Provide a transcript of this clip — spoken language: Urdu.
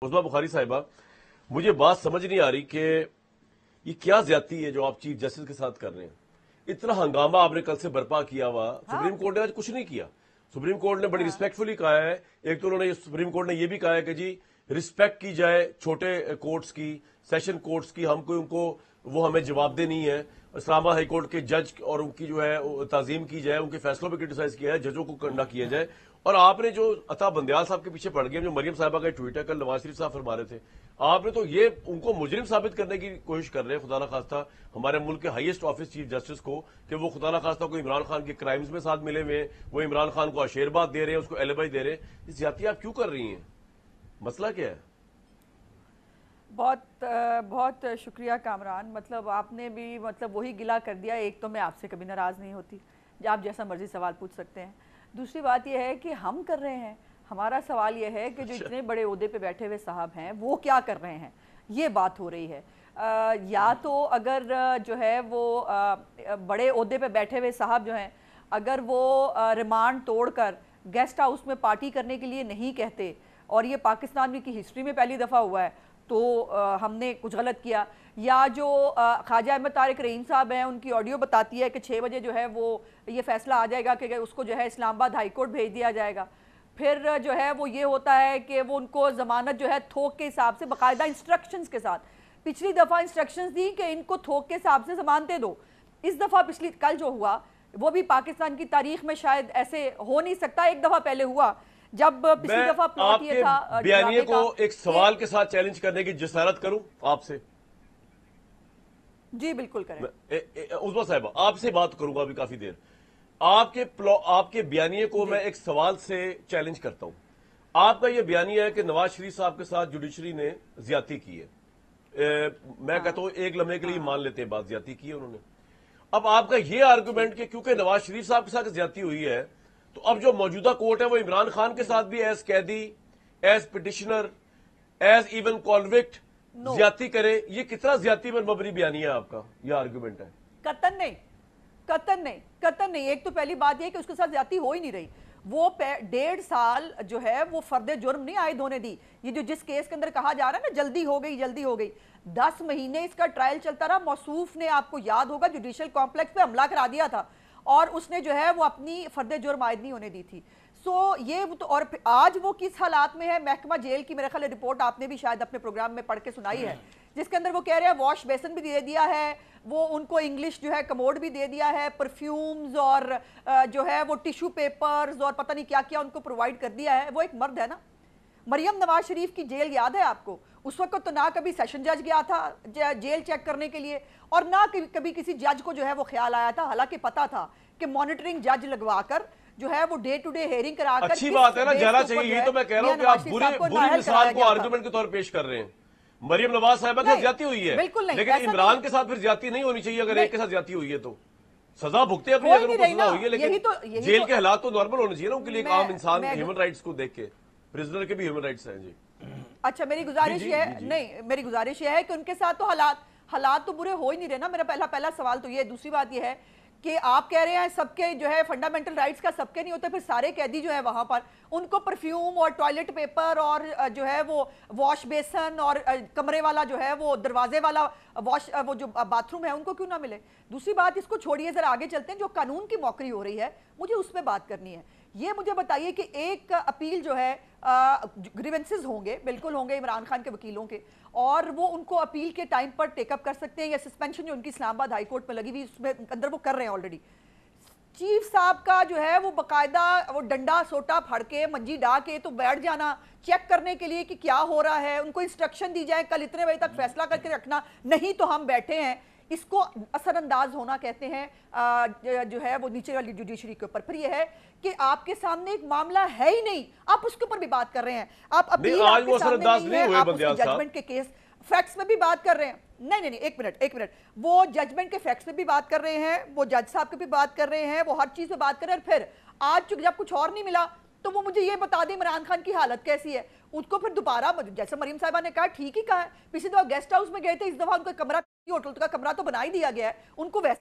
عظما بخاری صاحبہ، مجھے بات سمجھ نہیں آ رہی کہ یہ کیا زیادتی ہے جو آپ چیف جسٹس کے ساتھ کر رہے ہیں. اتنا ہنگامہ آپ نے کل سے برپا کیا ہوا. سپریم کورٹ نے آج کچھ نہیں کیا. سپریم کورٹ نے بڑی رسپیکٹفلی کہا ہے. ایک تو انہوں نے سپریم کورٹ نے یہ بھی کہا ہے کہ جی رسپیکٹ کی جائے چھوٹے کورٹس کی، سیشن کورٹس کی، ہم کو ان کو وہ ہمیں جواب دہ نہیں ہے. اسلام آباد ہائی کورٹ کے جج اور ان کی جو ہے تعظیم کی جائے، ان کے فیصلوں پہ کرٹیسائز کیا ہے، ججوں کو نہ کیا جائے. اور آپ نے جو عطا بندیال صاحب کے پیچھے پڑ گئے، جو مریم صاحبہ کا ٹویٹ ہے کل نواز شریف صاحب فرما رہے تھے، آپ نے تو یہ ان کو مجرم ثابت کرنے کی کوشش کر رہے ہیں خدا نخواستہ ہمارے ملک کے ہائیسٹ آفس چیف جسٹس کو، کہ وہ خدا نخواستہ کو عمران خان کے کرائمز میں ساتھ ملے ہوئے ہیں، وہ عمران خان کو آشیرباد دے رہے ہیں، اس کو ایلیبائی دے رہے ہیں. یہ زیادتی آپ کیوں کر رہی ہیں؟ مسئلہ کیا ہے؟ بہت شکریہ کامران. مطلب آپ نے بھی وہی گلا کر دیا. ایک تو میں آپ سے کبھی ناراض نہیں ہوتی، آپ جیسا مرضی سوال پوچھ سکتے ہیں. دوسری بات یہ ہے کہ ہم کر رہے ہیں. ہمارا سوال یہ ہے کہ جو اتنے بڑے عہدے پہ بیٹھے ہوئے صاحب ہیں وہ کیا کر رہے ہیں، یہ بات ہو رہی ہے. یا تو اگر جو ہے وہ بڑے عہدے پہ بیٹھے ہوئے صاحب جو ہیں، اگر وہ ریمانڈ توڑ کر گیسٹ ہاؤس میں پارٹی کرنے کے لیے نہیں کہتے، اور یہ پاکستان کی ہسٹری میں پہلی دفعہ ہوا ہے، تو ہم نے کچھ غلط کیا. یا جو خواجہ احمد طارق رحیم صاحب ہیں، ان کی آڈیو بتاتی ہے کہ 6 بجے جو ہے وہ یہ فیصلہ آ جائے گا کہ اس کو جو ہے اسلام آباد ہائی کورٹ بھیج دیا جائے گا. پھر جو ہے وہ یہ ہوتا ہے کہ وہ ان کو ضمانت جو ہے تھوک کے حساب سے باقاعدہ انسٹرکشنز کے ساتھ، پچھلی دفعہ انسٹرکشنز دی کہ ان کو تھوک کے حساب سے ضمانتیں دو. اس دفعہ کل جو ہوا وہ بھی پاکستان کی تاریخ میں شاید ایسے ہو نہیں سکتا. ایک دفعہ پہلے ہوا جب پچھلی دفعہ پلاٹ یہ تھا. آپ کے بیانیے کو ایک سوال کے ساتھ چیلنج کرنے کی جسارت کروں آپ سے؟ جی بالکل کریں. عظما صاحبہ آپ سے بات کروں گا ابھی کافی دیر. آپ کے بیانیے کو میں ایک سوال سے چیلنج کرتا ہوں. آپ کا یہ بیانیہ ہے کہ نواز شریف صاحب کے ساتھ جوڈیشری نے زیادتی کی ہے. میں کہتا ہوں ایک لمحے کے لیے مان لیتے ہیں بات زیادتی کی ہے انہوں نے. اب آپ کا یہ آرگومنٹ کہ کیونکہ نواز شریف صاحب کے ساتھ زیادتی ہوئی ہے، تو اب جو موجودہ کورٹ ہے وہ عمران خان کے ساتھ بھی ایز قیدی، ایز پٹیشنر، ایز ایون کانوکٹ زیادتی کرے. یہ کتنا زیادتی پر مبنی بیانیہ ہے آپ کا؟ یہ آرگومنٹ ہے. قطعاً نہیں. ایک تو پہلی بات یہ کہ اس کے ساتھ زیادتی ہو ہی نہیں رہی. وہ 1.5 سال جو ہے وہ فرد جرم نہیں عائد ہونے دی. یہ جو جس کیس کے اندر کہا جا رہا ہے نا جلدی ہو گئی، 10 مہینے اس کا ٹرائل چلتا رہا. موصوف نے، آپ کو یاد ہوگا، جوڈیشل کمپلیکس پہ حملہ کرا دیا تھا، اور اس نے جو ہے وہ اپنی فرد جرم عائد نہیں ہونے دی تھی. اور آج وہ کس حالات میں ہے؟ محکمہ جیل کی میرے خیال رپورٹ آپ نے بھی شاید اپنے پروگرام میں پڑھ کے سنائی ہے، جس کے اندر وہ کہہ رہے ہیں واش بیسن بھی دے دیا ہے، وہ ان کو انگلش جو ہے کموڈ بھی دے دیا ہے، پرفیومز اور جو ہے وہ ٹیشو پیپرز اور پتہ نہیں کیا کیا ان کو پرووائڈ کر دیا ہے. وہ ایک مرد ہے نا. مریم نواز شریف کی جیل یاد ہے آپ کو؟ اس وقت تو نہ کبھی سیشن جج گیا تھا جیل چیک کرنے کے لیے، اور نہ کبھی کسی جج کو جو ہے وہ خیال آیا تھا، حالانکہ پتا تھا کہ مانیٹرنگ جج لگوا کر جو ہے وہ ڈے ٹو ڈے ہیئرنگ کرا کر. اچھی بات ہے نا، جانا چاہیے. یہی تو میں کہہ رہا ہوں کہ آپ بری مثال کو آرگومنٹ کے طور پیش کر رہے ہیں. مریم نواز صاحبہ کے ساتھ زیادتی ہوئی ہے، لیکن عمران کے ساتھ پھر زیادتی نہیں ہونی چاہیے. اگر ایک کے ساتھ زیادتی ہوئی ہے تو سزا بھگتے اپنی اگر ان کو سزا ہوئی ہے، لیکن جیل کے حالات تو نارمل ہونے چاہیے نا ان کے لیے. ایک عام انسان ہیومن رائٹس کو دیکھ کے، پرزنر کے بھی ہیومن رائٹس ہیں. جی اچھا، میری گزارش یہ ہے کہ ان کے ساتھ تو حالات تو برے ہو ہی نہیں رہے نا. میرا پہلا سوال تو یہ ہے. دوسری بات یہ ہے کہ آپ کہہ رہے ہیں سب کے جو ہے فنڈامنٹل رائٹس کا سب کے نہیں ہوتے. پھر سارے قیدی جو ہے وہاں پر ان کو پرفیوم اور ٹوائلٹ پیپر اور جو ہے وہ واش بیسن اور کمرے والا جو ہے وہ دروازے والا وہ جو باتھ روم ہے ان کو کیوں نہ ملے؟ دوسری بات اس کو چھوڑیے، ذرا آگے چلتے ہیں. جو قانون کی موکری ہو رہی ہے مجھے اس پہ بات کرنی ہے. یہ مجھے بتائیے کہ ایک اپیل جو ہے، گریونسز ہوں گے، بالکل ہوں گے عمران خان کے وکیلوں کے، اور وہ ان کو اپیل کے ٹائم پر ٹیک اپ کر سکتے ہیں، یا سسپینشن جو ان کی اسلام آباد ہائی کورٹ میں لگی ہوئی اس میں اندر وہ کر رہے ہیں آلریڈی. چیف صاحب کا جو ہے وہ باقاعدہ وہ ڈنڈا سوٹا پھڑ کے منجی ڈا کے تو بیٹھ جانا چیک کرنے کے لیے کہ کیا ہو رہا ہے. ان کو انسٹرکشن دی جائے کل اتنے بجے تک فیصلہ کر کے رکھنا، نہیں تو ہم بیٹھے ہیں. اس کو اثر انداز ہونا کہتے ہیں جو ہے وہ نیچے والی جوڈیشری کے اوپر. پھر یہ ہے کہ آپ کے سامنے ایک معاملہ ہے ہی نہیں، آپ اس کے اوپر بھی بات کر رہے ہیں. آپ اپیل آپ کے سامنے نہیں ہے، آپ اس کی ججمنٹ کے کیس فیکٹس میں بھی بات کر رہے ہیں. نہیں ایک منٹ، وہ ججمنٹ کے فیکٹس میں بھی بات کر رہے ہیں، وہ جج صاحب کے بھی بات کر رہے ہیں، وہ ہر چیز پہ بات کر رہے ہیں. اور پھر آج جب کچھ اور نہیں ملا تو وہ مجھے یہ بتا دیں عمران خان کی حالت کیسی ہے. اس کو پھر دوبارہ جیسے مریم صاحبہ نے کہا ٹھیک ہی کہا ہے، پچھلی دفعہ گیسٹ ہاؤس میں گئے تھے، اس دفعہ ان کا کمرہ ہوٹل کا کمرہ تو بنا ہی دیا گیا ہے ان کو ویسے